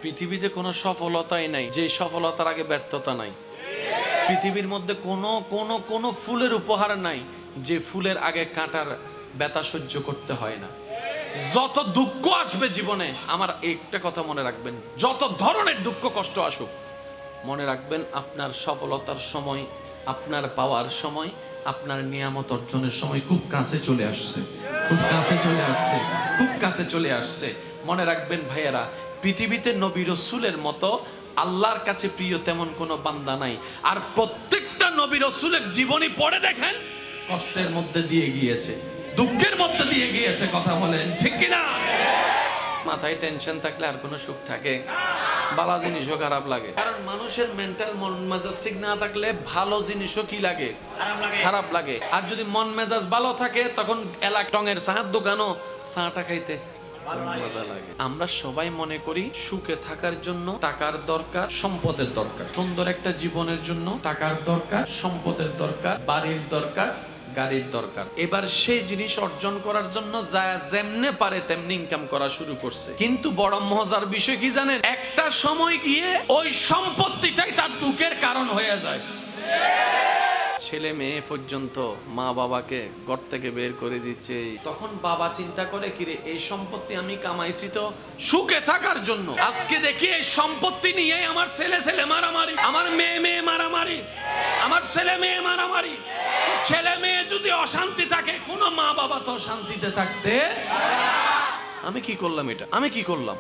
পৃথিবীতে কোনো সফলতাই নাই যে সফলতার আগে ব্যর্থতা নাই। পৃথিবীর মধ্যে কোনো ফুলের উপহার নাই যে ফুলের আগে কাঁটার ব্যথা সহ্য করতে হয় না। যত দুঃখ আসবে জীবনে, আমার একটা কথা মনে রাখবেন, যত ধরনের দুঃখ কষ্ট আসুক, মনে রাখবেন আপনার সফলতার সময়, আপনার পাওয়ার সময়, আপনার নিয়ামত অর্জনের সময় খুব কাছে চলে আসছে, খুব কাছে চলে আসছে, খুব কাছে চলে আসছে। মনে রাখবেন ভাইয়েরা, পৃথিবীতে নবী রাসূলের মতো আল্লাহর কাছে প্রিয় তেমন কোনো বান্দা নাই। আর প্রত্যেকটা নবী রাসূলের জীবনী পড়ে দেখেন, কষ্টের মধ্যে দিয়ে গিয়েছে, দুঃখের মধ্যে দিয়ে গিয়েছে। কথা বলেন ঠিক কিনা? মাথায় টেনশন থাকলে আর কোনো সুখ থাকে? ভালো জিনিসও খারাপ লাগে, কারণ মানুষের মেন্টাল মন মেজাজ ঠিক না থাকলে ভালো জিনিসও কি লাগে? খারাপ লাগে। আর যদি মন মেজাজ ভালো থাকে, তখন এলাক টঙের চায়ের দোকানও চাটা খাইতে মজা লাগে। আমরা সবাই মনে করি সুখে থাকার জন্য টাকার দরকার, সম্পদের দরকার। সুন্দর একটা জীবনের জন্য টাকার দরকার, সম্পদের দরকার, বাড়ির দরকার, গাড়ির দরকার। এবার সেই জিনিস অর্জন করার জন্য যা যেমনে পারে তেমনি ইনকাম করা শুরু করছে। কিন্তু বড় মজার বিষয় কি জানেন? একটা সময় গিয়ে ওই সম্পত্তিটাই তার দুঃখের কারণ হয়ে যায়। ছেলে মেয়ে পর্যন্ত মা বাবাকে ঘর থেকে বের করে দিচ্ছে। তখন বাবা চিন্তা করে, কিরে এই সম্পত্তি আমি কামাইছি তো সুখে থাকার জন্য, আজকে দেখি এই সম্পত্তি নিয়ে আমার ছেলে মারামারি, আমার মেয়ে মারামারি, আমার ছেলে মেয়ে মারামারি। ছেলে মেয়ে যদি অশান্তি থাকে, কোন মা বাবা তো শান্তিতে থাকতে। আমি কি করলাম? এটা আমি কি করলাম?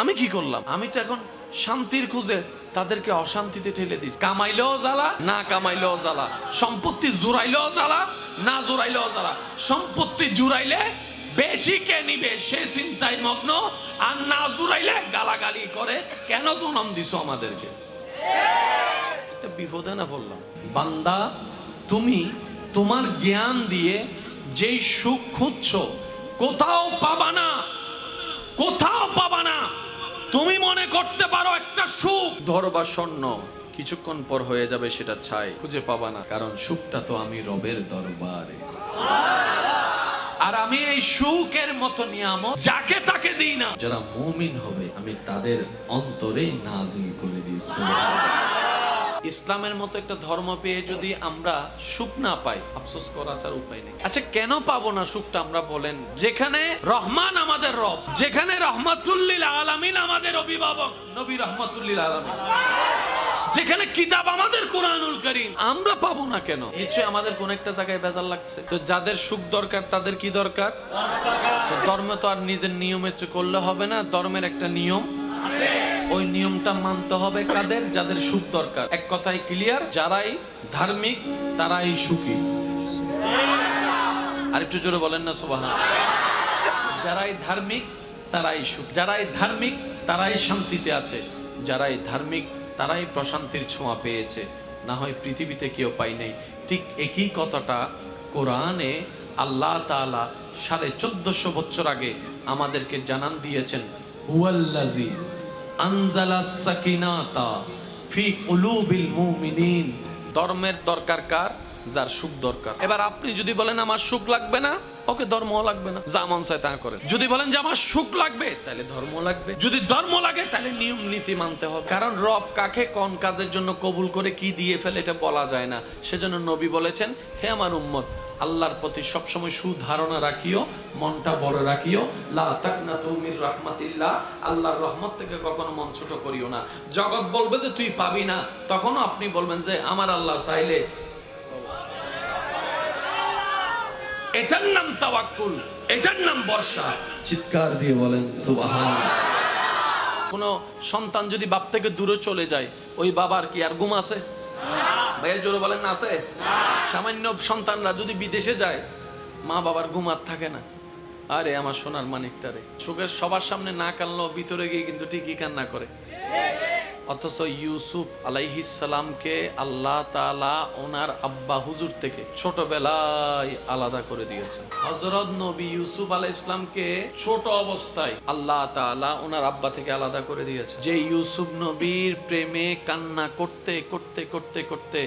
আমি কি করলাম? আমি তো এখন শান্তির খুঁজে তাদেরকে অশান্তিতে ঠেলে দিস। কামাইলেও জ্বালা, না কামাইলেও জ্বালা। সম্পত্তি জুড়াইলেও জ্বালা, না জুড়াইলেও জ্বালা। সম্পত্তি জুড়াইলে বেশি কে নিবে সে চিন্তায় মগ্ন, আর না জুড়াইলে গালাগালি করে, কেন জন্ম দিছো আমাদেরকে? এটা বিপদে না পড়লাম। বান্দা, তুমি তোমার জ্ঞান দিয়ে যেই সুখ খুঁজছো কোথাও পাবা না, কোথাও পাবা না। তুমি মনে করতে পারো একটা সুখ ধরবা স্বর্ণ, কিছুক্ষণ পর হয়ে যাবে সেটা ছাই, খুঁজে পাবা না। কারণ সুখটা তো আমি রবের দরবারে, আর আমি এই সুখের মতো নিয়ামত যাকে তাকে দিই না। যারা মুমিন হবে আমি তাদের অন্তরে নাজিল করে দিয়েছি। ইসলামের মতো একটা ধর্ম পেয়ে যদি আমরা সুখ না পাই, আফসোস করা ছাড়া উপায় নেই। আচ্ছা, কেন পাবো না সুখটা আমরা বলেন? যেখানে রহমান আমাদের রব, যেখানে রহমাতুল্লিল আলামিন আমাদের অভিভাবক নবী রহমাতুল্লিল আলামিন, যেখানে কিতাব আমাদের কোরআনুল কারীম, আমরা পাবো না কেন? নিশ্চয়ই আমাদের কোন একটা জায়গায় ভেজাল লাগছে। তো যাদের সুখ দরকার তাদের কি দরকার? ধর্ম তো আর নিজের নিয়মে করলে হবে না, ধর্মের একটা নিয়ম, ওই নিয়মটা মানতে হবে কাদের? যাদের সুখ দরকার। এক কথায় ক্লিয়ার, যারাই ধার্মিক তারাই সুখী। আর একটু জোরে বলেন না সুবহানাল্লাহ। যারাই ধার্মিক তারাই সুখ, যারাই ধার্মিক তারাই শান্তিতে আছে, যারাই ধার্মিক তারাই প্রশান্তির ছোঁয়া পেয়েছে, না হয় পৃথিবীতে কেউ পাই নাই। ঠিক একই কথাটা কোরআনে আল্লাহ তাআলা 1450 বছর আগে আমাদেরকে জানান দিয়েছেন। হুয়াল্লাযী আনজালাস সাকিনাতা ফি কুলুবিল মুমিনিন। ধর্মের দরকার কার? যার সুখ দরকার। এবার আপনি যদি বলেন আমার সুখ লাগবে না, ওকে ধর্মও লাগবে না, যা মন চায় তা করে। যদি বলেন যে আমার সুখ লাগবে, তাহলে ধর্ম লাগবে। যদি ধর্ম লাগে, তাহলে নিয়ম নীতি মানতে হবে। কারণ রব কাকে কোন কাজের জন্য কবুল করে কি দিয়ে ফেলে এটা বলা যায় না। সেজন্য নবী বলেছেন, হে আমার উম্মত, আল্লাহর প্রতি সবসময় সুধারণা রাখিও, মনটা বড় রাখিও। লা তাকনাতু মির রাহমাতিল্লাহ, আল্লাহর রহমত থেকে কখনো মন ছোট করিও না। জগৎ বলবে যে তুই পাবি না, তখনও আপনি বলবেন যে আমার আল্লাহ চাইলে। এটার নাম তাওয়াক্কুল, এটার নাম ভরসা। চিৎকার দিয়ে বলেন সুবহানাল্লাহ। কোন সন্তান যদি বাপ থেকে দূরে চলে যায়, ওই বাবার কি আর ঘুম আছে? ভাইয়া জোরে বলেন না আছে? সামান্য সন্তানরা যদি বিদেশে যায়, মা বাবার ঘুম আর থাকে না। আরে আমার সোনার মানিকটা রে, চোখের সবার সামনে না কানলেও ভিতরে গিয়ে কিন্তু ঠিকই কান্না করে। অথচ ইউসুফ আলাইহিস সালামকে আল্লাহ তাআলা ওনার আব্বা হুজুর থেকে ছোটবেলায় আলাদা করে দিয়েছেন। হযরত নবী ইউসুফ আলাইহিস সালামকে ছোট অবস্থায় আল্লাহ তাআলা ওনার আব্বা থেকে আলাদা করে দিয়েছেন। যে ইউসুফ নবীর প্রেমে কান্না করতে করতে করতে করতে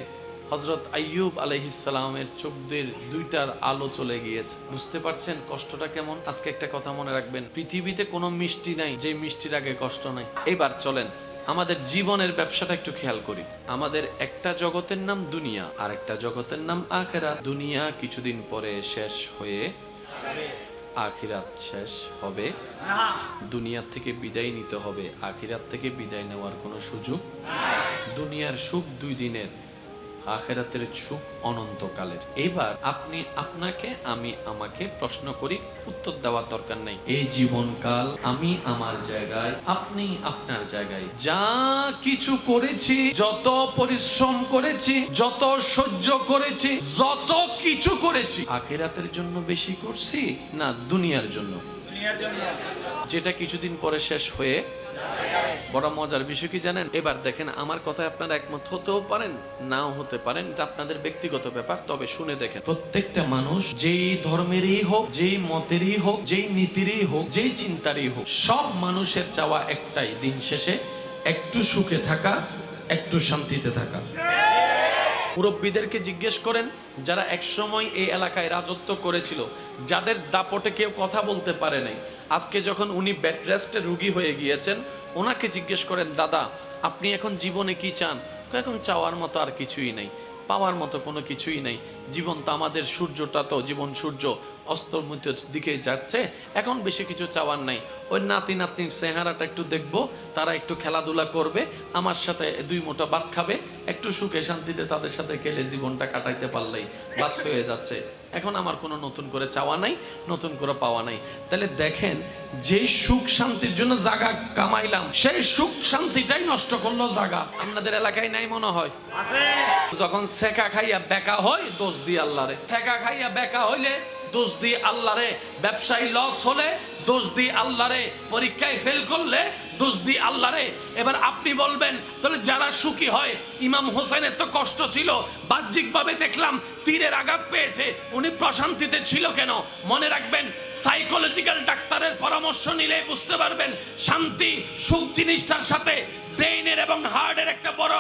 হযরত আইয়ুব আলাইহিস সালামের চোখ দিয়ে দুইটার আলো চলে গিয়েছে। বুঝতে পারছেন কষ্টটা কেমন? আজকে একটা কথা মনে রাখবেন, পৃথিবীতে কোনো মিষ্টি নাই যে মিষ্টির আগে কষ্ট নাই। এবার চলেন আমাদের জীবনের ব্যবসাটা একটু খেয়াল করি। আমাদের একটা জগতের নাম দুনিয়া, আর একটা জগতের নাম আখিরাত। দুনিয়া কিছুদিন পরে শেষ হয়ে আখিরাত শেষ হবে না। দুনিয়া থেকে বিদায় নিতে হবে, আখিরাত থেকে বিদায় নেওয়ার কোনো সুযোগ নাই। দুনিয়ার সুখ 2 দিনের, আখিরাতের সুখ অনন্তকালের। এবার আপনি আপনাকে, আমি আমাকে প্রশ্ন করি, উত্তর দেওয়ার দরকার নাই। এই জীবনকাল আমি আমার জায়গায়, আপনি আপনার জায়গায়। যা কিছু করেছি, যত পরিশ্রম করেছি, যত সহ্য করেছি, যত কিছু করেছি, আখিরাতের জন্য বেশি করছি না দুনিয়ার জন্য? যেটা কিছুদিন পরে শেষ হয়ে। বড় মজার বিষয় কি জানেন? এবার দেখেন, আমার কথা আপনারা একমত হতেও পারেন, নাও হতে পারেন, এটা আপনাদের ব্যক্তিগত ব্যাপার। তবে শুনে দেখেন, প্রত্যেকটা মানুষ যেই ধর্মেরই হোক, যেই মতেরই হোক, যেই নীতিরই হোক, যেই চিন্তারই হোক, সব মানুষের চাওয়া একটাই, দিন শেষে একটু সুখে থাকা, একটু শান্তিতে থাকা। মুরব্বীদেরকে জিজ্ঞেস করেন, যারা একসময় এই এলাকায় রাজত্ব করেছিল, যাদের দাপটে কেউ কথা বলতে পারে নাই, আজকে যখন উনি বেড রেস্টে রোগী হয়ে গিয়েছেন, ওনাকে জিজ্ঞেস করেন, দাদা আপনি এখন জীবনে কি চান? এখন চাওয়ার মতো আর কিছুই নেই, পাওয়ার মতো কোনো কিছুই নেই। জীবন তো আমাদের, সূর্যটা তো জীবন সূর্য অস্তমিতের দিকে যাচ্ছে, এখন বেশি কিছু চাওয়ার নাই। ওই নাতি নাতনির চেহারাটা একটু দেখবো, তারা একটু খেলাধুলা করবে, আমার সাথে 2 মুঠো ভাত খাবে, একটু সুখে শান্তিতে তাদের সাথে খেলে জীবনটা কাটাইতে পারলেই বাস হয়ে যাচ্ছে। এখন আমার কোনো নতুন করে চাওয়া নাই, নতুন করে পাওয়া নাই। তাহলে দেখেন, যেই সুখ শান্তির জন্য জায়গা কামাইলাম, সেই সুখ শান্তিটাই নষ্ট করলো জায়গা। আপনাদের এলাকায় নাই মনে হয়? যখন সেকা খাইয়া বেকা হয়, দোষ দিয়ে আল্লাহরে। সেকা খাইয়া বেকা হইলে দোষ দিয়ে আল্লাহরে, ব্যবসায়ী লস হলে দোষ দিয়ে আল্লাহরে, পরীক্ষায় ফেল করলে দোষ দিয়ে আল্লাহরে। এবার আপনি বলবেন, তাহলে যারা সুখী হয়, ইমাম হোসেনের তো কষ্ট ছিল, বাহ্যিকভাবে দেখলাম তীরের আঘাত পেয়েছে, উনি প্রশান্তিতে ছিল কেন? মনে রাখবেন, সাইকোলজিক্যাল ডাক্তারের পরামর্শ নিলে বুঝতে পারবেন, শান্তি সুখ জিনিসটার সাথে ব্রেইনের এবং হার্টের একটা বড়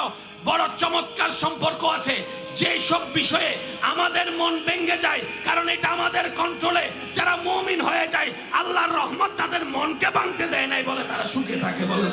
বড় চমৎকার সম্পর্ক আছে। যে সব বিষয়ে আমাদের মন ভেঙে যায়, কারণ এটা আমাদের কন্ট্রোলে, যারা মুমিন হয়ে যায়, আল্লাহর রহমত তাদের মনকে ভাঙতে দেয় নাই বলে তারা সুখে থাকে। বলে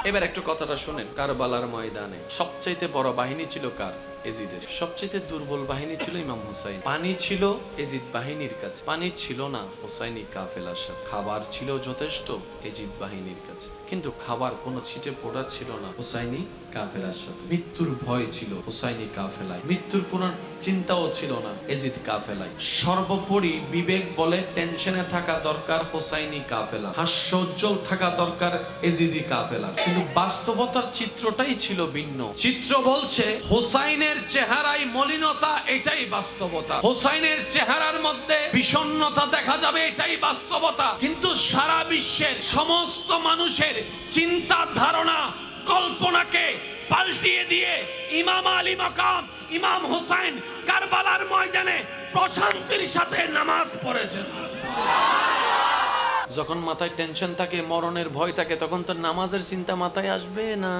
এবার একটু কথাটা শুনেন। কারবালার ময়দানে সবচাইতে বড় বাহিনী ছিল কার? এজিদের। সবচাইতে দুর্বল বাহিনী ছিল ইমাম হুসাইন। পানি ছিল এজিদ বাহিনীর কাছে, পানি ছিল না হুসাইনি কাফেলার সাথে। খাবার ছিল যথেষ্ট এজিদ বাহিনীর কাছে, কিন্তু খাবার কোনো ছিটে ফোটা ছিল না হুসাইনি কাফেলার সাথে। মৃত্যুর ভয় ছিল হুসাইনি কাফেলায়, মৃত্যুর কোনো চিন্তাও ছিল না এজিদ কাফেলায়। সর্বোপরি বিবেক বলে টেনশনে থাকা দরকার হুসাইনি কাফেলা, হাস্যোজ্জ্বল থাকা দরকার এজিদি কাফেলা। কিন্তু বাস্তবতার চিত্রটাই ছিল ভিন্ন। চিত্র বলছে হুসাইনের চেহারায় মলিনতা, এটাই বাস্তবতা। হুসাইনের চেহারার মধ্যে বিষণ্ণতা দেখা যাবে, এটাই বাস্তবতা। কিন্তু সারা বিশ্বের সমস্ত মানুষের চিন্তা ধারণা কল্পনাকে পাল্টিয়ে দিয়ে ইমাম আলী মাকাম ইমাম হুসাইন কারবালার ময়দানে প্রশান্তির সাথে নামাজ পড়েছেন। যখন মাথায় টেনশন থাকে, মরণের ভয় থাকে, তখন তো নামাজের চিন্তা মাথায় আসবে না।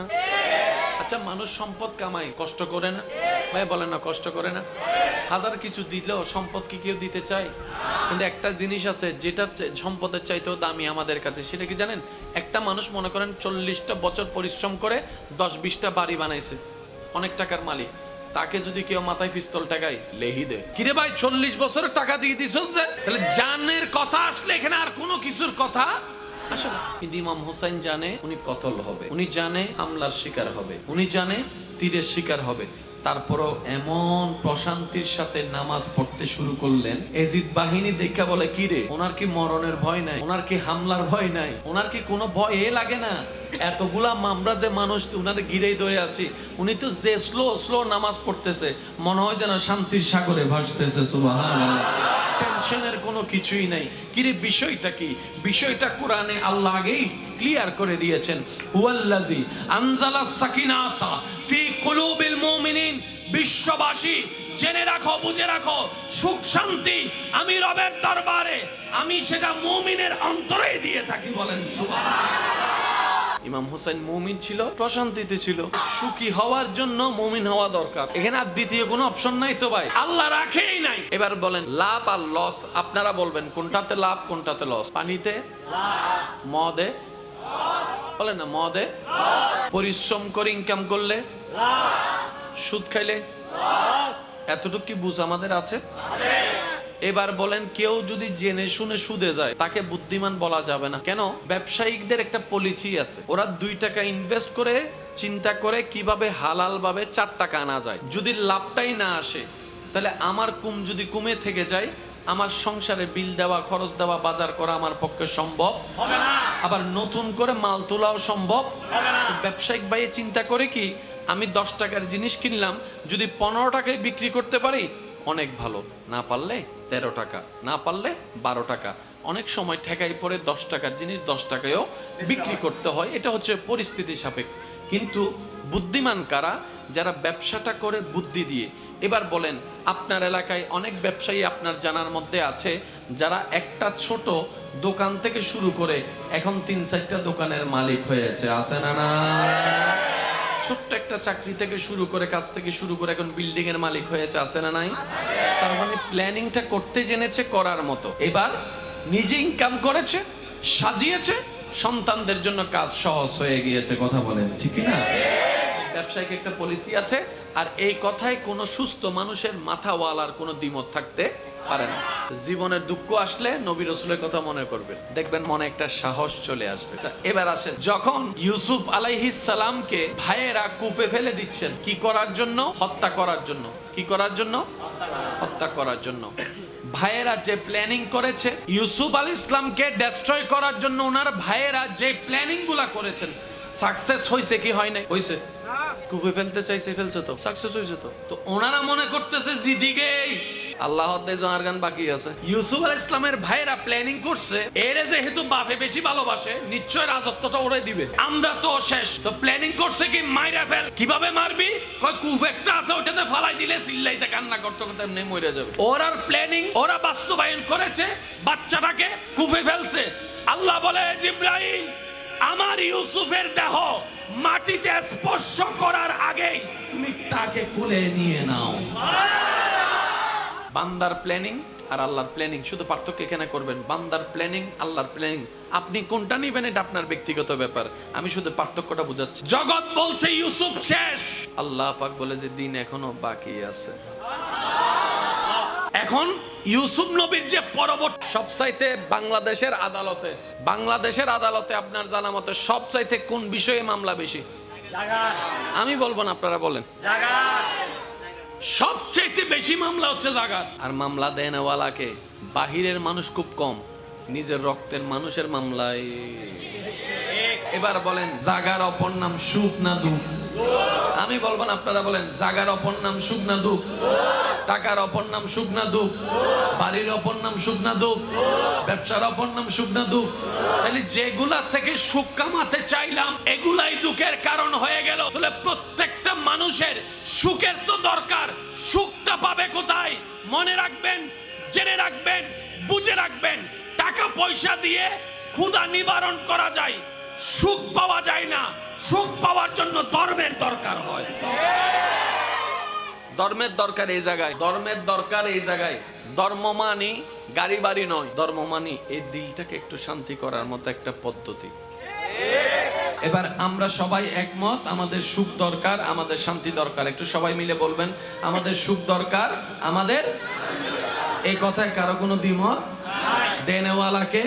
আচ্ছা, মানুষ সম্পদ কামায়, কষ্ট করে না? ভাই বলেন না, কষ্ট করে না? হাজার কিছু দিলেও সম্পদ কি কেউ দিতে চায়? কিন্তু একটা জিনিস আছে যেটা সম্পদের চাইতেও দামি আমাদের কাছে, সেটা কি জানেন? একটা মানুষ মনে করেন 40টা বছর পরিশ্রম করে 10-20টা বাড়ি বানাইছে, অনেক টাকার মালিক। তাকে যদি কেউ মাথায় পিস্তল টাকায় লেহি দেয়, কিরে ভাই 40 বছরের টাকা দিয়ে দিছস যে, তাহলে জানের কথা আসলে এখানে আর কোনো কিছুর কথা আসে না। কিন্তু ইমাম হুসাইন জানে উনি কতল হবে, উনি জানে হামলার শিকার হবে, উনি জানে তীরের শিকার হবে। তারপরও এমন প্রশান্তির সাথে নামাজ পড়তে শুরু করলেন, এজিদ বাহিনী দেখা বলে, কি রে, ওনার কি মরণের ভয় নাই? ওনার কি হামলার ভয় নাই? ওনার কি কোনো ভয় লাগে না? এতগুলা মামরা যে মানুষ উনারে ঘিরেই ধরে আছে, উনি তো যে স্লো নামাজ পড়তেছে, মনে হয় যেন শান্তির সাগরে ভাসতেছে। সুবহানাল্লাহ। টেনশনের কোনো কিছুই নাই। কিরে বিষয়টা কি? বিষয়টা কোরআনে আল্লাহ আগেই ক্লিয়ার করে দিয়েছেন। হুয়াল্লাযী আনজালাস সাকিনাতা ফি কুলুবিল মুমিনিন। বিশ্ববাসী জেনে রাখো, বুঝে রাখো, সুখ শান্তি আমি রবের দরবারে, আমি সেটা মুমিনের অন্তরেই দিয়ে থাকি। বলেন সুবহানাল্লাহ। ইমাম হোসেন মুমিন ছিল, প্রশান্তিতে ছিল। সুখী হওয়ার জন্য মুমিন হওয়া দরকার। এখানে আর দ্বিতীয় কোনো অপশন নাই তো ভাই, আল্লাহ রাখেই নাই। এবার বলেন লাভ আর লস, আপনারা বলবেন কোনটাতে লাভ কোনটাতে লস? পানিতে মদে বলেন না, মদে পরিশ্রম করে ইনকাম করলে, সুদ খাইলে, এতটুকু কি বুঝ আমাদের আছে? এবার বলেন কেউ যদি জেনে শুনে সুদে যায় তাকে বুদ্ধিমান বলা যাবে না। কেন? ব্যবসায়িকদের একটা পলিসি আছে, ওরা 2 টাকা ইনভেস্ট করে চিন্তা করে কিভাবে হালাল ভাবে 4 টাকা আনা যায়। যদি লাভটাই না আসে তাহলে আমার যদি কমে থেকে যায়, আমার সংসারে বিল দেওয়া, খরচ দেওয়া, বাজার করা আমার পক্ষে সম্ভব হবে না। আবার নতুন করে মাল তোলাও সম্ভব হবে না। ব্যবসায়িক ভাই চিন্তা করে কি, আমি 10 টাকার জিনিস কিনলাম, যদি 15 টাকায় বিক্রি করতে পারি অনেক ভালো, না পারলে 13 টাকা, না পারলে 12 টাকা। অনেক সময় ঠেকাই পড়ে 10 টাকার জিনিস 10 টাকায়ও বিক্রি করতে হয়। এটা হচ্ছে পরিস্থিতি সাপেক্ষ। কিন্তু বুদ্ধিমান কারা? যারা ব্যবসাটা করে বুদ্ধি দিয়ে। এবার বলেন আপনার এলাকায় অনেক ব্যবসায়ী আপনার জানার মধ্যে আছে যারা একটা ছোট দোকান থেকে শুরু করে এখন 3-4টা দোকানের মালিক হয়েছে, আছে না? না, ছোট্ট একটা চাকরি থেকে শুরু করে, কাজ থেকে শুরু করে এখন বিল্ডিং এর মালিক হয়েছে, আছে না নাই? তার মানে প্ল্যানিংটা করতে জেনেছে, করার মতো। এবার নিজে ইনকাম করেছে, সাজিয়েছে, সন্তানদের জন্য কাজ সহজ হয়ে গিয়েছে। কথা বলেন ঠিক না? ব্যবসায়িক একটা পলিসি আছে, আর এই কথায় কোনো সুস্থ মানুষের মাথাওয়ালার কোনো দ্বিমত থাকতে পারে না। জীবনের দুঃখ আসলে নবী রাসূলের কথা মনে করবেন, দেখবেন মনে একটা সাহস চলে আসবে। এবার আসেন, যখন ইউসুফ আলাইহিস সালামকে ভাইয়েরা কূপে ফেলে দিচ্ছেন, কি করার জন্য? হত্যা করার জন্য। কি করার জন্য? হত্যা করার জন্য। ভাইয়েরা যে প্ল্যানিং করেছে ইউসুফ আলাইহিস সালামকে ডেস্ট্রয় করার জন্য, ওনার ভাইয়েরা যে প্ল্যানিং গুলা করেছেন, সাকসেস হয়েছে কি হয় নাই? হয়েছে। কূপে ফেলতে চাইছে, ফেলছে তো, সাকসেস হয়েছে তো। তো ওনারা মনে করতেছে জিদিগেই আল্লাহ গান বাকি আছে। ইউসুফ আলাইহিস সালামের ভাইরা প্ল্যানিং করছে, এরে যেহেতু বাপে বেশি ভালোবাসে, নিশ্চয় রাজত্বটা ওরে দিবে, আমরা তো শেষ। তো প্ল্যানিং করছে কি, মাইরা ফেল। কিভাবে মারবি? কয় কূপ একটা আছে, ওটাতে ফালাই দিলে চিল্লাইতে কান্না করতে করতে এমনি মরে যাবে। ওরার প্ল্যানিং ওরা বাস্তবায়ন করেছে, বাচ্চাটাকে কূপে ফেলছে। আল্লাহ বলে, জিবরাইল আমার ইউসুফের দেহ মাটিতে স্পর্শ করার আগেই তুমি তাকে কোলে নিয়ে নাও। বান্দার প্ল্যানিং আর আল্লাহর প্ল্যানিং, শুধু পার্থক্য এখানে করবেন, বান্দার প্ল্যানিং, আল্লাহর প্ল্যানিং। আপনি কোনটা নিবেন এটা আপনার ব্যক্তিগত ব্যাপার, আমি শুধু পার্থক্যটা বুঝাচ্ছি। জগৎ বলছে ইউসুফ শেষ, আল্লাহ পাক বলে যে দিন এখনো বাকি আছে। এখন ইউসুফ নবীর যে পরবর্তী সবচাইতে বাংলাদেশের আদালতে আপনার জানা মতে সবচাইতে কোন বিষয়ে মামলা বেশি? আমি বলবো না, আপনারা বলেন। সবচাইতে বেশি মামলা হচ্ছে জাগার। আর মামলা দেনওয়ালাকে বাহিরের মানুষ খুব কম, নিজের রক্তের মানুষের মামলায়। এবার বলেন জাগার অপর নাম সুখ না দুঃখ? আমি বলবো না, আপনারা বলেন। জাগার অপর নাম সুখ না দুঃখ? টাকার অপর নাম সুখ না দুঃখ? বাড়ির অপর নাম সুখ না দুঃখ? ব্যবসার অপর নাম সুখ না দুঃখ? তাহলে যেগুলা থেকে সুখ কামাতে চাইলাম এগুলাই দুঃখের কারণ হয়ে গেল। তাহলে প্রত্যেকটা মানুষের সুখের তো দরকার, সুখটা পাবে কোথায়? মনে রাখবেন, জেনে রাখবেন, বুঝে রাখবেন, টাকা পয়সা দিয়ে ক্ষুধা নিবারণ করা যায়, সুখ পাওয়া যায় না। সুখ পাওয়ার জন্য ধর্মের দরকার হয়। ধর্মের দরকার এই জায়গায়, ধর্মের দরকার এই জায়গায়। ধর্ম মানি গাড়ি বাড়ি নয়, ধর্ম মানি এই দিলটাকে একটু শান্তি করার মতো একটা পদ্ধতি। এবার আমরা সবাই একমত, আমাদের সুখ দরকার, আমাদের শান্তি দরকার। একটু সবাই মিলে বলবেন, আমাদের সুখ দরকার, আমাদের। এই কথায় কারো কোনো দ্বিমত? দেনেওয়ালাকে,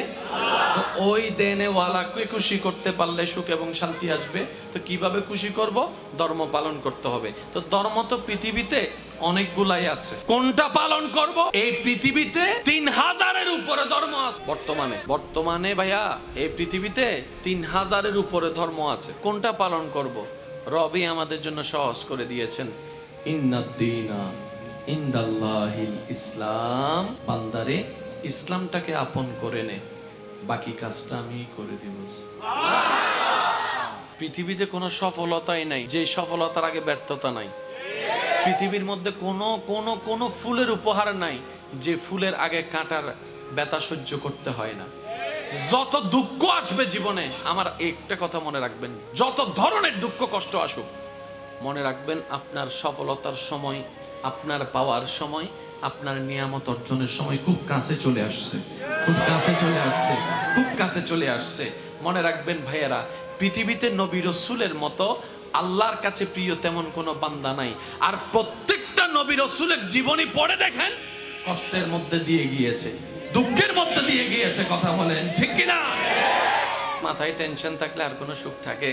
ওই দেনেওয়ালাকে খুশি করতে পারলে সুখ এবং শান্তি আসবে। তো কিভাবে খুশি করব? ধর্ম পালন করতে হবে। তো ধর্ম তো পৃথিবীতে অনেকগুলাই আছে, কোনটা পালন করব? এই পৃথিবীতে 3000-এর উপরে ধর্ম আছে বর্তমানে ভাইয়া, এই পৃথিবীতে 3000-এর উপরে ধর্ম আছে। কোনটা পালন করব? রবই আমাদের জন্য সহজ করে দিয়েছেন, ইন্নাদ-দীনা ইনদাল্লাহিল ইসলাম। বান্দারে ইসলামটাকে আপন করে নে, বাকি কাজটা আমি করে দিব। পৃথিবীতে কোনো সফলতাই নাই যে সফলতার আগে ব্যর্থতা নাই। পৃথিবীর মধ্যে কোনো ফুলের উপহার নাই যে ফুলের আগে কাঁটার ব্যথা সহ্য করতে হয় না। যত দুঃখ আসবে জীবনে, আমার একটা কথা মনে রাখবেন, যত ধরনের দুঃখ কষ্ট আসুক, মনে রাখবেন আপনার সফলতার সময়, আপনার পাওয়ার সময়, আপনার নিয়ামত অর্জনের সময় খুব কাছে চলে আসছে, খুব কাছে চলে আসছে, খুব কাছে চলে আসছে। মনে রাখবেন ভাইয়েরা, পৃথিবীতে নবী রাসূলের মতো আল্লাহর কাছে প্রিয় তেমন কোনো বান্দা নাই। আর প্রত্যেকটা নবী রাসূলের জীবনী পড়ে দেখেন, কষ্টের মধ্যে দিয়ে গিয়েছে, দুঃখের মধ্যে দিয়ে গিয়েছে। কথা বলেন ঠিক কিনা? মাথায় টেনশন থাকলে আর কোনো সুখ থাকে?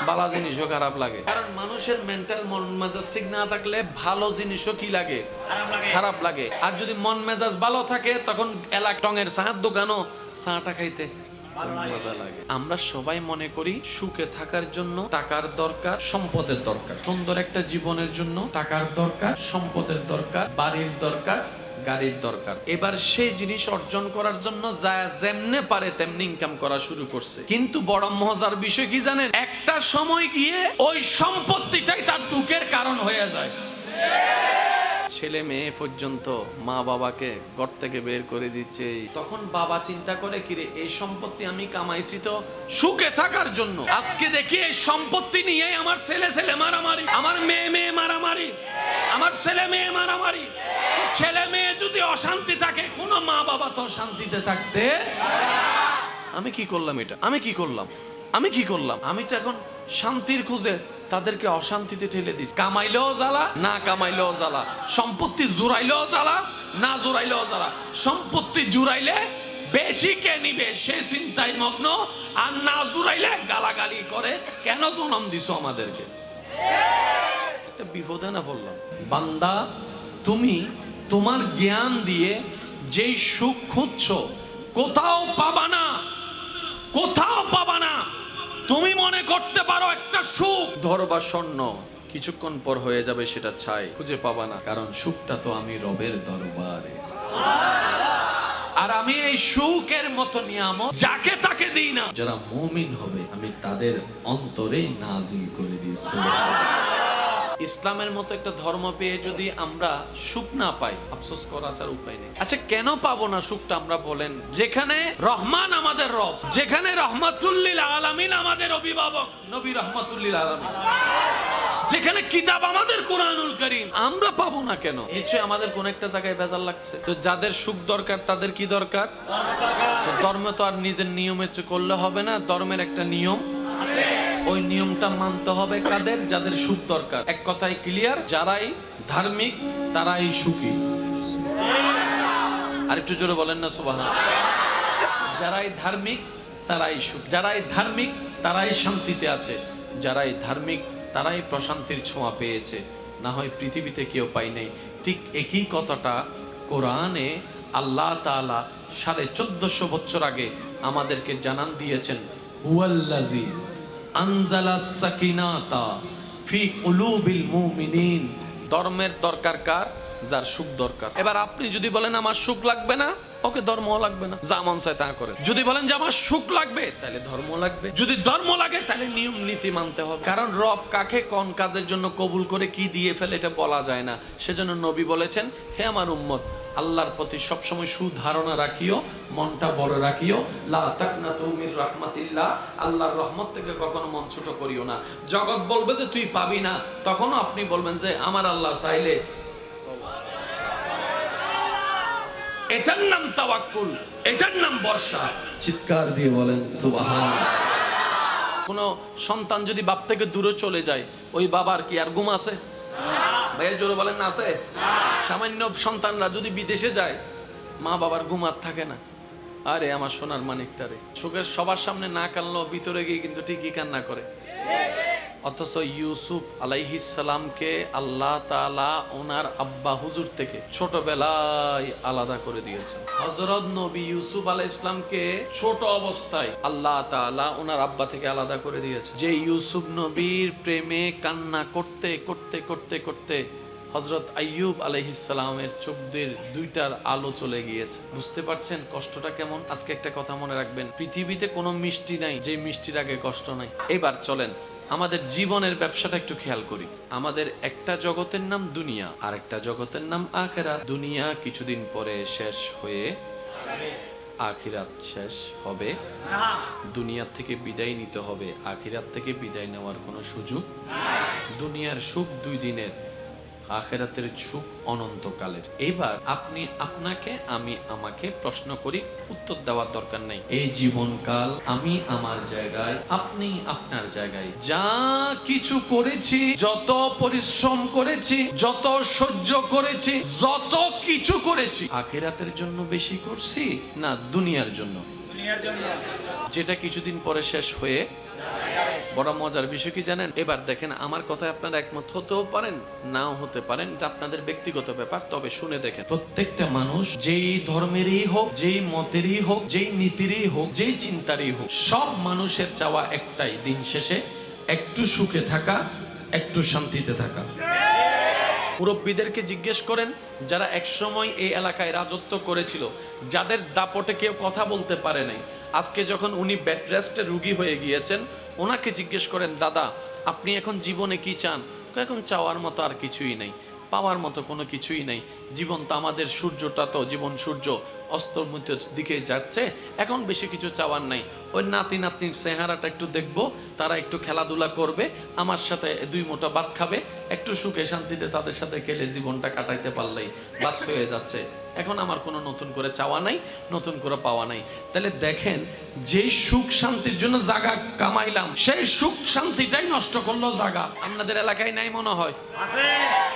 ভালো জিনিসও খারাপ লাগে, কারণ মানুষের মেন্টাল মন মেজাজ ঠিক না থাকলে ভালো জিনিসও কি লাগে? খারাপ লাগে। আর যদি মন মেজাজ ভালো থাকে, তখন এলাক টঙের চায়ের দোকানও চাটা খাইতে মজা লাগে। আমরা সবাই মনে করি সুখে থাকার জন্য টাকার দরকার, সম্পদের দরকার। সুন্দর একটা জীবনের জন্য টাকার দরকার, সম্পদের দরকার, বাড়ির দরকার, গাড়ির দরকার। এবার সেই জিনিস অর্জন করার জন্য যা যেমনে পারে তেমনি ইনকাম করা শুরু করছে। কিন্তু বড় মজার বিষয় কি জানেন? একটা সময় গিয়ে ওই সম্পত্তিটাই তার দুঃখের কারণ হয়ে যায়। ছেলে মেয়ে পর্যন্ত মা বাবাকে ঘর থেকে বের করে দিচ্ছে। তখন বাবা চিন্তা করে, কিরে এই সম্পত্তি আমি কামাইছি তো সুখে থাকার জন্য, আজকে দেখি এই সম্পত্তি নিয়ে আমার ছেলে ছেলে মারামারি, আমার মেয়ে মেয়ে মারামারি, আমার ছেলে মেয়ে মারামারি। ছেলে মেয়ে যদি অশান্তি থাকে, কোন মা বাবা তো শান্তিতে থাকতে। আমি কি করলাম? এটা আমি কি করলাম? আমি কি করলাম? আমি তো এখন শান্তির খুঁজে তাদেরকে অশান্তিতে ঠেলে দিস। কামাইলেও জ্বালা, না কামাইলেও জ্বালা, সম্পত্তি জুড়াইলেও জ্বালা, না জুড়াইলেও জ্বালা। সম্পত্তি জুড়াইলে বেশি কে নিবে সে চিন্তায় মগ্ন, আর না জুড়াইলে গালাগালি করে, কেন জন্ম দিছো আমাদেরকে? একটা বিপদে না পড়লাম। বান্দা, তুমি তোমার জ্ঞান দিয়ে যেই সুখ খুঁজছো কোথাও পাবা না, কোথাও পাবা না। তুমি মনে করতে পারো একটা সুখ ধরবা স্বর্ণ, কিছুক্ষণ পর হয়ে যাবে সেটা ছাই, খুঁজে পাবা না। কারণ সুখটা তো আমি রবের দরবারে, আর আমি এই সুখের মতো নিয়ামত যাকে তাকে দিই না। যারা মুমিন হবে আমি তাদের অন্তরে নাজিল করে দিয়েছি। ইসলামের মতো একটা ধর্ম পেয়ে যদি আমরা সুখ না পাই, আফসোস করা ছাড়া উপায় নেই। আচ্ছা, কেন পাবো না সুখটা আমরা বলেন? যেখানে রহমান আমাদের রব, যেখানে রহমাতুল্লিল আলামিন আমাদের অভিভাবক নবী রহমাতুল্লিল আলামিন, যেখানে কিতাব আমাদের কোরআনুল কারীম, আমরা পাবো না কেন? নিশ্চয়ই আমাদের কোন একটা জায়গায় ভেজাল লাগছে। তো যাদের সুখ দরকার তাদের কি দরকার? ধর্ম তো আর নিজের নিয়মে করলে হবে না, ধর্মের একটা নিয়ম, ওই নিয়মটা মানতে হবে কাদের? যাদের সুখ দরকার। এক কথায় ক্লিয়ার, যারাই ধার্মিক তারাই সুখী। আর একটু জোরে বলেন না সুবহানাল্লাহ। যারাই ধার্মিক তারাই সুখ, যারাই ধার্মিক তারাই শান্তিতে আছে, যারাই ধার্মিক তারাই প্রশান্তির ছোঁয়া পেয়েছে, না হয় পৃথিবীতে কেউ পাই নাই। ঠিক একই কথাটা কোরআনে আল্লাহ তাআলা 1450 বছর আগে আমাদেরকে জানান দিয়েছেন। হুয়াল্লাযী আনজালাস সাকিনাতা ফি কুলুবিল মুমিনিন। ধর্মের দরকার কার? যার সুখ দরকার। এবার আপনি যদি বলেন আমার সুখ লাগবে না, ওকে ধর্মও লাগবে না, যা মন চায় তা করে। যদি বলেন যে আমার সুখ লাগবে, তাহলে ধর্ম লাগবে। যদি ধর্ম লাগে তাহলে নিয়ম নীতি মানতে হবে। কারণ রব কাকে কোন কাজের জন্য কবুল করে কি দিয়ে ফেলে এটা বলা যায় না। সেজন্য নবী বলেছেন, হে আমার উম্মত, আল্লাহর প্রতি সবসময় সুধারণা রাখিও, মনটা বড় রাখিও। লা তাকনাতু মির রাহমাতিল্লাহ, আল্লাহর রহমত থেকে কখনো মন ছোট করিও না। জগৎ বলবে যে তুই পাবি না, তখনও আপনি বলবেন যে আমার আল্লাহ চাইলে। এটার নাম তাওয়াক্কুল, এটার নাম ভরসা। চিৎকার দিয়ে বলেন সুবহানাল্লাহ। কোন সন্তান যদি বাপ থেকে দূরে চলে যায়, ওই বাবার কি আর ঘুম আছে? ভাইয়া জোরে বলেন না আছে? সামান্য সন্তানরা যদি বিদেশে যায়, মা বাবার ঘুম আর থাকে না। আরে আমার সোনার মানিকটারে, চোখের সবার সামনে না কানলেও ভিতরে গিয়ে কিন্তু ঠিকই কান্না করে। অথচ ইউসুফ আলাইহিস সালামকে আল্লাহ তাআলা ওনার আব্বা হুজুর থেকে ছোটবেলায় আলাদা করে দিয়েছেন। হযরত নবী ইউসুফ আলাইহিস সালামকে ছোট অবস্থায় আল্লাহ তাআলা ওনার আব্বা থেকে আলাদা করে দিয়েছেন। যে ইউসুফ নবীর প্রেমে কান্না করতে করতে করতে করতে হযরত আইয়ুব আলাইহিস সালামের চোখ দিয়ে দুইটার আলো চলে গিয়েছে। বুঝতে পারছেন কষ্টটা কেমন? আজকে একটা কথা মনে রাখবেন, পৃথিবীতে কোনো মিষ্টি নাই যে মিষ্টির আগে কষ্ট নাই। এবার চলেন আমাদের জীবনের ব্যবসাটা একটু খেয়াল করি। আমাদের একটা জগতের নাম দুনিয়া, আর একটা জগতের নাম আখিরাত। দুনিয়া কিছুদিন পরে শেষ হয়ে আখিরাত শেষ হবে না, দুনিয়া থেকে বিদায় নিতে হবে, আখিরাত থেকে বিদায় নেওয়ার কোনো সুযোগ নাই। দুনিয়ার সুখ 2 দিনের, আখিরাতের সুখ অনন্তকালের। এবার আপনি আপনাকে, আমি আমাকে প্রশ্ন করি, উত্তর দেওয়ার দরকার নাই। এই জীবনকাল আমি আমার জায়গায়, আপনি আপনার জায়গায়, যা কিছু করেছি, যত পরিশ্রম করেছি, যত সহ্য করেছি, যত কিছু করেছি, আখিরাতের জন্য বেশি করছি না দুনিয়ার জন্য? যেটা কিছুদিন পরে শেষ হয়ে। বড় মজার বিষয় কি জানেন? এবার দেখেন, আমার কথায় আপনারা একমত হতেও পারেন, নাও হতে পারেন, এটা আপনাদের ব্যক্তিগত ব্যাপার। তবে শুনে দেখেন, প্রত্যেকটা মানুষ যেই ধর্মেরই হোক, যেই মতেরই হোক, যেই নীতিরই হোক, যেই চিন্তারই হোক, সব মানুষের চাওয়া একটাই, দিন শেষে একটু সুখে থাকা, একটু শান্তিতে থাকা। মুরব্বীদেরকে জিজ্ঞেস করেন, যারা একসময় এই এলাকায় রাজত্ব করেছিল, যাদের দাপটে কেউ কথা বলতে পারে নাই, আজকে যখন উনি বেড রেস্টে রুগী হয়ে গিয়েছেন, ওনাকে জিজ্ঞেস করেন, দাদা আপনি এখন জীবনে কি চান? এখন চাওয়ার মতো আর কিছুই নাই, পাওয়ার মতো কোনো কিছুই নাই। জীবন তো আমাদের, সূর্যটা তো জীবন সূর্য অস্তমিতের দিকে যাচ্ছে, এখন বেশি কিছু চাওয়ার নাই। ওই নাতি নাতনির চেহারাটা একটু দেখবো, তারা একটু খেলাধুলা করবে, আমার সাথে 2 মুঠো ভাত খাবে, একটু সুখে শান্তিতে তাদের সাথে খেলে জীবনটা কাটাইতে পারলেই বাস হয়ে যাচ্ছে। এখন আমার কোনো নতুন করে চাওয়া নাই, নতুন করে পাওয়া নাই। তাহলে দেখেন, যেই সুখ শান্তির জন্য জায়গা কামাইলাম, সেই সুখ শান্তিটাই নষ্ট করলো জায়গা। আপনাদের এলাকায় নাই মনে হয়?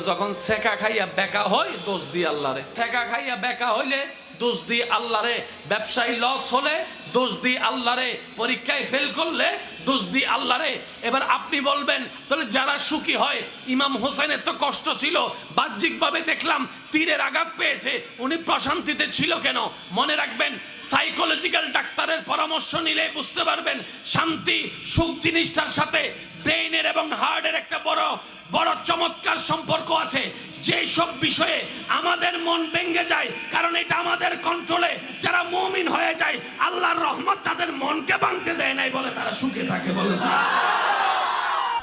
যখন সেকা খাইয়া বেকা হয়, দোষ দিয়ে আল্লাহরে। সেকা খাইয়া বেকা হইলে দোষ দিয়ে আল্লাহরে, ব্যবসায়ী লস হলে দোষ দিয়ে আল্লাহরে, পরীক্ষায় ফেল করলে দোষ দিয়ে আল্লাহরে। এবার আপনি বলবেন, তাহলে যারা সুখী হয়, ইমাম হোসেনের তো কষ্ট ছিল, বাহ্যিকভাবে দেখলাম তীরের আঘাত পেয়েছে, উনি প্রশান্তিতে ছিল কেন? মনে রাখবেন, সাইকোলজিক্যাল ডাক্তারের পরামর্শ নিলে বুঝতে পারবেন, শান্তি সুখ জিনিসটার সাথে ব্রেইনের এবং হার্টের একটা বড় বড় চমৎকার সম্পর্ক আছে। যেই সব বিষয়ে আমাদের মন ভেঙে যায়, কারণ এটা আমাদের কন্ট্রোলে, যারা মুমিন হয়ে যায়, আল্লাহর রহমত তাদের মনকে ভাঙতে দেয় নাই বলে তারা সুখে থাকে বলে।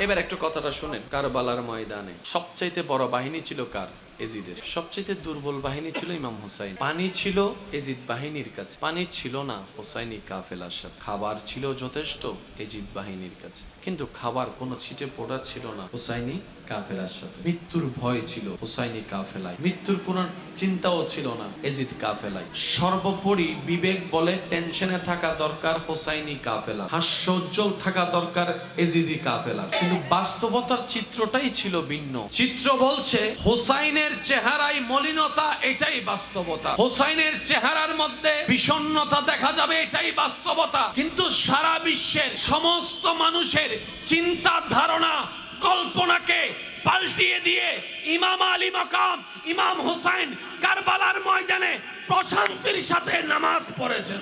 এবার একটু কথাটা শুনেন, কারবালার ময়দানে সবচাইতে বড় বাহিনী ছিল কার? এজিদের। সবচাইতে দুর্বল বাহিনী ছিল ইমাম হুসাইন। পানি ছিল এজিদ বাহিনীর কাছে, পানি ছিল না হুসাইনি কাফেলার সাথে। খাবার ছিল যথেষ্ট এজিদ বাহিনীর কাছে, কিন্তু খাবার কোনো ছিটে পড়া ছিল না হুসাইনি কাফেলার সাথে। মৃত্যুর ভয় ছিল হুসাইনি কাফেলায়, মৃত্যুর কোনো চিন্তাও ছিল না এজিদ কাফেলায়। সর্বোপরি বিবেক বলে টেনশনে থাকা দরকার হুসাইনি কাফেলা, হাস্যোজ্জ্বল থাকা দরকার এজিদি কাফেলা। কিন্তু বাস্তবতার চিত্রটাই ছিল ভিন্ন। চিত্র বলছে হুসাইনের চেহারায় মলিনতা, এটাই বাস্তবতা। হুসাইনের চেহারার মধ্যে বিষণ্ণতা দেখা যাবে, এটাই বাস্তবতা। কিন্তু সারা বিশ্বের সমস্ত মানুষের চিন্তা ধারণা কল্পনাকে পাল্টিয়ে দিয়ে ইমাম আলী মাকাম ইমাম হুসাইন কারবালার ময়দানে প্রশান্তির সাথে নামাজ পড়েছেন।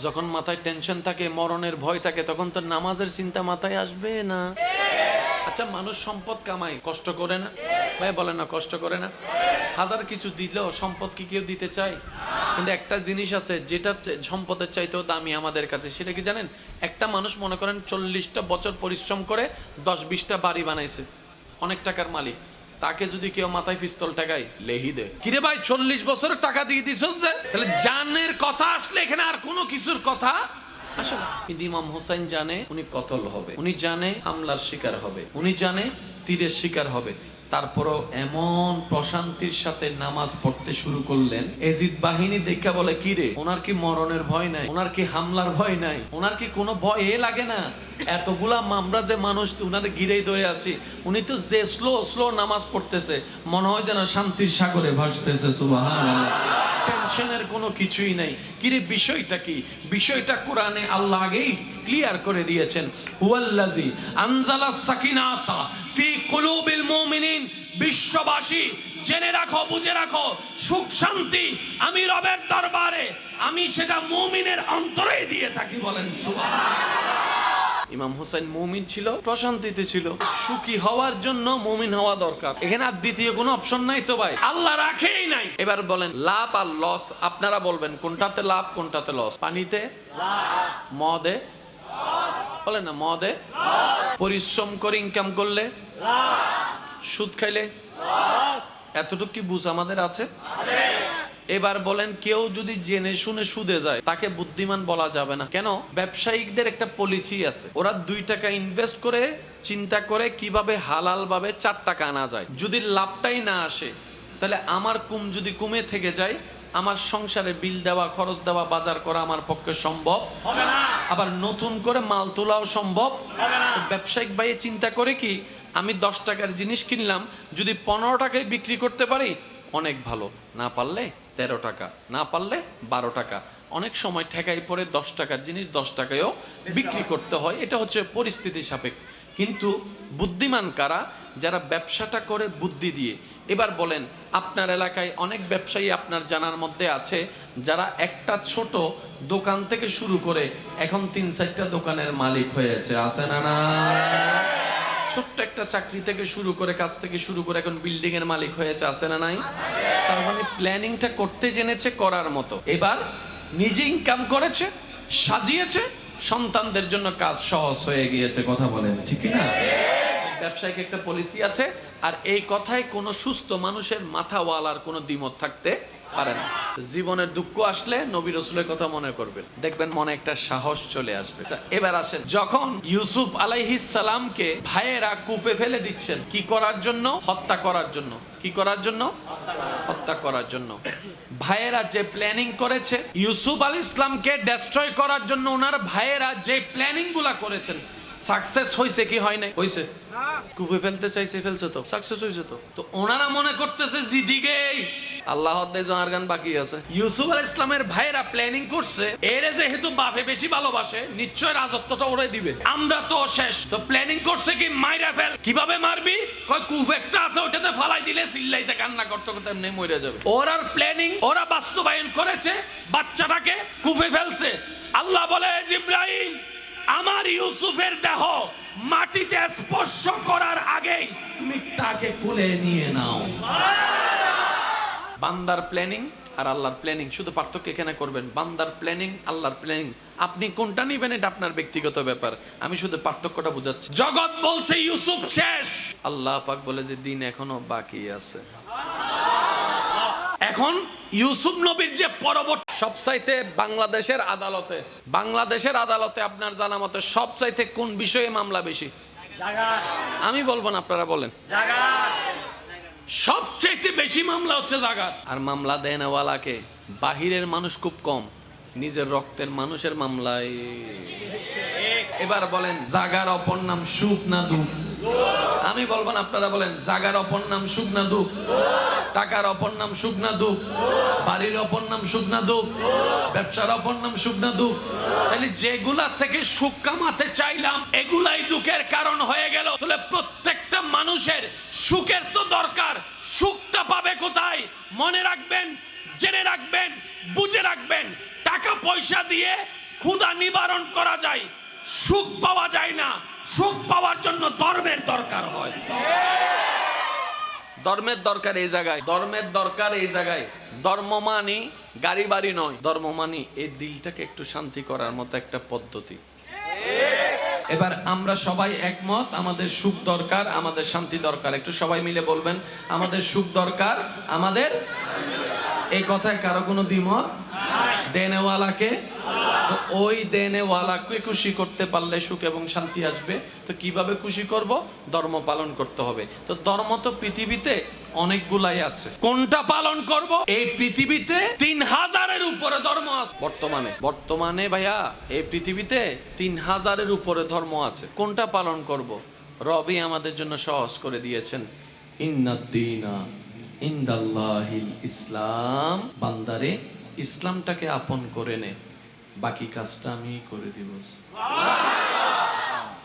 যখন মাথায় টেনশন থাকে, মরণের ভয় থাকে, তখন তো নামাজের চিন্তা মাথায় আসবে না। আচ্ছা, মানুষ সম্পদ কামায়, কষ্ট করে না? ভাই বলেন না, কষ্ট করে না? হাজার কিছু দিলেও সম্পদ কি কেউ দিতে চায়? কিন্তু একটা জিনিস আছে যেটা সম্পদের চাইতেও দামি আমাদের কাছে, সেটা কি জানেন? একটা মানুষ মনে করেন 40টা বছর পরিশ্রম করে 10-20টা বাড়ি বানাইছে, অনেক টাকার মালিক। তাকে যদি কেউ মাথায় পিস্তল টাকায় লেহি দেয়, কিরে ভাই 40 বছর টাকা দিয়ে দিছস যে, তাহলে জানের কথা আসলে এখানে আর কোনো কিছুর কথা আসে না। কিন্তু ইমাম হোসেন জানে উনি কতল হবে, উনি জানে হামলার শিকার হবে, উনি জানে তীরের শিকার হবে। তারপরও এমন প্রশান্তির সাথে নামাজ পড়তে শুরু করলেন। এজিদ বাহিনী দেখা বলে, কি রে, ওনার কি মরণের ভয় নাই? ওনার কি হামলার ভয় নাই? ওনার কি কোনো ভয় লাগে না? এতগুলা মামরা যে মানুষ উনার ঘিরেই ধরে আছে, উনি তো যে স্লো নামাজ পড়তেছে, মনে হয় যেন শান্তির সাগরে ভাসতেছে। সুবহানাল্লাহ। টেনশনের কোনো কিছুই নাই। কিরে, বিষয়টা কি? বিষয়টা কোরআনে আল্লাহ আগেই ক্লিয়ার করে দিয়েছেন। হুয়াল্লাযী আনজালাস সাকিনাতা ফি কুলুবিল মুমিনিন। বিশ্ববাসী জেনে রাখো, বুঝে রাখো, সুখ শান্তি আমি রবের দরবারে, আমি সেটা মুমিনের অন্তরে দিয়ে থাকি। বলেন সুবহানাল্লাহ। ইমাম হোসেন মুমিন ছিল, প্রশান্তিতে ছিল। সুখী হওয়ার জন্য মুমিন হওয়া দরকার, এখানে আর দ্বিতীয় কোনো অপশন নাই তো ভাই, আল্লাহ রাখেই নাই। এবার বলেন, লাভ আর লস আপনারা বলবেন কোনটাতে লাভ কোনটাতে লস? পানিতে লাভ, মদে লস। বলেন না, মদে লস। পরিশ্রম করে ইনকাম করলে লাভ, সুদ খাইলে লস। এতটুকু কি বুঝ আমাদের আছে? এবার বলেন কেউ যদি জেনে শুনে সুদে যায় তাকে বুদ্ধিমান বলা যাবে না। কেন? ব্যবসায়িকদের একটা পলিসি আছে, ওরা 2 টাকা ইনভেস্ট করে চিন্তা করে কিভাবে হালাল ভাবে 4 টাকা আনা যায়। যদি লাভটাই না আসে তাহলে আমার কুম যদি কুমে থেকে যায়, আমার সংসারে বিল দেওয়া, খরচ দেওয়া, বাজার করা আমার পক্ষে সম্ভব হবে না, আবার নতুন করে মাল তোলাও সম্ভব হবে না। ব্যবসায়িক ভাই চিন্তা করে কি, আমি 10 টাকার জিনিস কিনলাম, যদি 15 টাকায় বিক্রি করতে পারি অনেক ভালো, না পারলে 13 টাকা, না পারলে 12 টাকা। অনেক সময় ঠেকাই পড়ে 10 টাকার জিনিস 10 টাকায়ও বিক্রি করতে হয়। এটা হচ্ছে পরিস্থিতি সাপেক্ষ। কিন্তু বুদ্ধিমান কারা? যারা ব্যবসাটা করে বুদ্ধি দিয়ে। এবার বলেন আপনার এলাকায় অনেক ব্যবসায়ী আপনার জানার মধ্যে আছে যারা একটা ছোট দোকান থেকে শুরু করে এখন 3-4টা দোকানের মালিক হয়েছে, আছে না? না, ছোট্ট একটা চাকরি থেকে শুরু করে, কাজ থেকে শুরু করে এখন বিল্ডিং এর মালিক হয়েছে, আছে না নাই? তার মানে প্ল্যানিংটা করতে জেনেছে, করার মতো। এবার নিজে ইনকাম করেছে, সাজিয়েছে, সন্তানদের জন্য কাজ সহজ হয়ে গিয়েছে। কথা বলেন ঠিক না? ব্যবসায়িক একটা পলিসি আছে, আর এই কথায় কোনো সুস্থ মানুষের মাথাওয়ালার কোনো দ্বিমত থাকতে পারে না। জীবনের দুঃখ আসলে নবী রাসূলের কথা মনে করবেন, দেখবেন মনে একটা সাহস চলে আসবে। এবার আসেন, যখন ইউসুফ আলাইহিস সালামকে ভাইয়েরা কূপে ফেলে দিচ্ছেন, কি করার জন্য? হত্যা করার জন্য। কি করার জন্য? হত্যা করার জন্য। ভাইয়েরা যে প্ল্যানিং করেছে ইউসুফ আলাইহিস সালামকে ডেস্ট্রয় করার জন্য, ওনার ভাইয়েরা যে প্ল্যানিং গুলা করেছেন, সাকসেস হয়েছে কি হয় নাই? হয়েছে। কূপে ফেলতে চাইছে, ফেলছে তো, সাকসেস হয়েছে তো। তো ওনারা মনে করতেছে জিদিগেই আল্লাহ আর গান বাকি আছে। ইউসুফ আলাইহিস সালামের ভাইরা প্ল্যানিং করছে, এরে যেহেতু বাপে বেশি ভালোবাসে, নিশ্চয় রাজত্বটা ওরে দিবে, আমরা তো শেষ। তো প্ল্যানিং করছে কি, মাইরা ফেল। কিভাবে মারবি? কয় কূপ একটা আছে, ওটাতে ফালাই দিলে চিল্লাইতে কান্না করতে করতে এমনি মরে যাবে। ওরা প্ল্যানিং ওরা বাস্তবায়ন করেছে, বাচ্চাটাকে কূপে ফেলছে। আল্লাহ বলে, জিবরাইল আমার ইউসুফের দেহ মাটিতে স্পর্শ করার আগেই তুমি তাকে কোলে নিয়ে নাও। বান্দার প্ল্যানিং আর আল্লাহর প্ল্যানিং, শুধু পার্থক্য এখানে করবেন, বান্দার প্ল্যানিং, আল্লাহর প্ল্যানিং। আপনি কোনটা নিবেন এটা আপনার ব্যক্তিগত ব্যাপার, আমি শুধু পার্থক্যটা বুঝাচ্ছি। জগৎ বলছে ইউসুফ শেষ, আল্লাহ পাক বলে যে দিন এখনো বাকি আছে। এখন ইউসুফ নবীর যে পরবর্তী সবচাইতে বাংলাদেশের আদালতে আপনার জানা মতে সবচাইতে কোন বিষয়ে মামলা বেশি? আমি বলবো না, আপনারা বলেন। সবচাইতে বেশি মামলা হচ্ছে জাগার। আর মামলা দেনওয়ালাকে বাহিরের মানুষ খুব কম, নিজের রক্তের মানুষের মামলায়। এবার বলেন জাগার অপর নাম সুখ না দুঃখ? আমি বলবো না, আপনারা বলেন। জাগার অপর নাম সুখ না দুঃখ? টাকার অপর নাম সুখ না দুঃখ? বাড়ির অপর নাম সুখ না দুঃখ? ব্যবসার অপর নাম সুখ না দুঃখ? তাহলে যেগুলা থেকে সুখ কামাতে চাইলাম এগুলাই দুঃখের কারণ হয়ে গেল। তাহলে প্রত্যেকটা মানুষের সুখের তো দরকার, সুখটা পাবে কোথায়? মনে রাখবেন, জেনে রাখবেন, বুঝে রাখবেন, টাকা পয়সা দিয়ে ক্ষুধা নিবারণ করা যায়, সুখ পাওয়া যায় না। সুখ পাওয়ার জন্য ধর্মের দরকার হয়। ধর্মের দরকার এই জায়গায়, ধর্মের দরকার এই জায়গায়। ধর্ম মানি গাড়ি বাড়ি নয়, ধর্ম মানি এই দিলটাকে একটু শান্তি করার মতো একটা পদ্ধতি। এবার আমরা সবাই একমত, আমাদের সুখ দরকার, আমাদের শান্তি দরকার। একটু সবাই মিলে বলবেন, আমাদের সুখ দরকার, আমাদের। এই কথায় কারো কোনো দ্বিমত? দেনেওয়ালাকে, ওই দেনেওয়ালাকে খুশি করতে পারলে সুখ এবং শান্তি আসবে। তো কিভাবে খুশি করব? ধর্ম পালন করতে হবে। তো ধর্ম তো পৃথিবীতে অনেকগুলাই আছে, কোনটা পালন করব? এই পৃথিবীতে 3000-এর উপরে ধর্ম আছে বর্তমানে ভাইয়া, এই পৃথিবীতে 3000-এর উপরে ধর্ম আছে। কোনটা পালন করব? রবি আমাদের জন্য সহজ করে দিয়েছেন, ইন্নাদ-দীনা ইনদাল্লাহিল ইসলাম। বান্দারে ইসলামটাকে আপন করে নে, বাকি কাজটা আমি করে দিব।